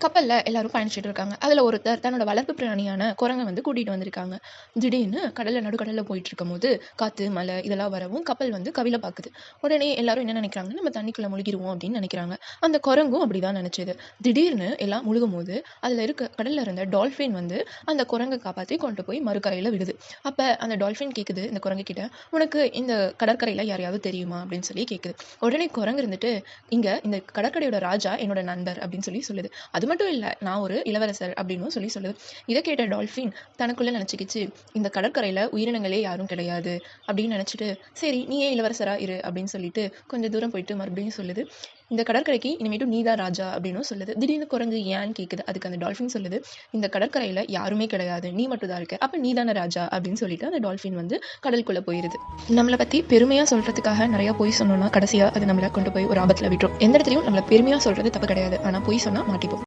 கப்பல்ல எல்லாரும் பயணிச்சுட்டு இருக்காங்க. அதுல ஒருத்தர் தன்னோட வளர்ப்பு பிராணியான குரங்க வந்து கூட்டிட்டு வந்திருக்காங்க. திடீர்னு நடுக்கடல்ல போயிட்டு இருக்கும்போது காத்து, மழை இதெல்லாம் வரவும் கப்பல் வந்து கவிழ பாக்குது. உடனே எல்லாரும் என்ன நினைக்கிறாங்க, நம்ம தண்ணிக்குள்ள முழுகிருவோம் அப்படின்னு நினைக்கிறாங்க. அந்த குரங்கும் அப்படிதான் நினைச்சது. திடீர்னு எல்லாம் முழுகும்போது அதுல கடல்ல இருந்த டால்பின் வந்து அந்த குரங்கை காப்பாத்தி கொண்டு போய் மறுகரையில விடுது. அப்ப அந்த டால்பின் கேக்குது இந்த குரங்கு கிட்ட, உனக்கு இந்த கடற்கரையில யாரையாவது தெரியுமா அப்படின்னு சொல்லி கேக்குது. உடனே குரங்கு இருந்துட்டு, இங்க இந்த கடற்கரையோட ராஜா என்னோட நண்பர் அப்படின்னு சொல்லி சொல்லுது. அது மட்டும் இல்ல, நான் ஒரு இளவரசர் அப்படின்னு சொல்லி சொல்லுது. இதை கேட்ட டால்பின் தனக்குள்ள நினைச்சுக்கிச்சு, இந்த கடற்கரையில உயிரினங்களே யாரும் கிடையாது அப்படின்னு நினைச்சிட்டு, சரி நீயே இளவரசரா இரு அப்படின்னு சொல்லிட்டு கொஞ்சம் தூரம் போயிட்டு மறுபடியும் சொல்லுது, இந்த கடற்கரைக்கு இனிமேட்டும் நீதான் ராஜா அப்படின்னு சொல்லுது. திடீர்னு குரங்கு ஏன்னு கேக்குது. அதுக்கு அந்த டால்பின் சொல்லுது, இந்த கடற்கரையில யாருமே கிடையாது, நீ மட்டும் தான் இருக்க, அப்ப நீதானே ராஜா அப்படின்னு சொல்லிட்டு அந்த டால்பின் வந்து கடலுக்குள்ள போயிருது. நம்மளை பத்தி பெருமையா சொல்றதுக்காக நிறைய பொய் சொன்னோம்னா கடைசியா அது நம்மளை கொண்டு போய் ஒரு ஆபத்துல விட்டுரும். எந்த இடத்துலயும் நம்மள பெருமையா சொல்றது தப்பு கிடையாது, ஆனா பொய் சொன்னா மாட்டிப்போம்.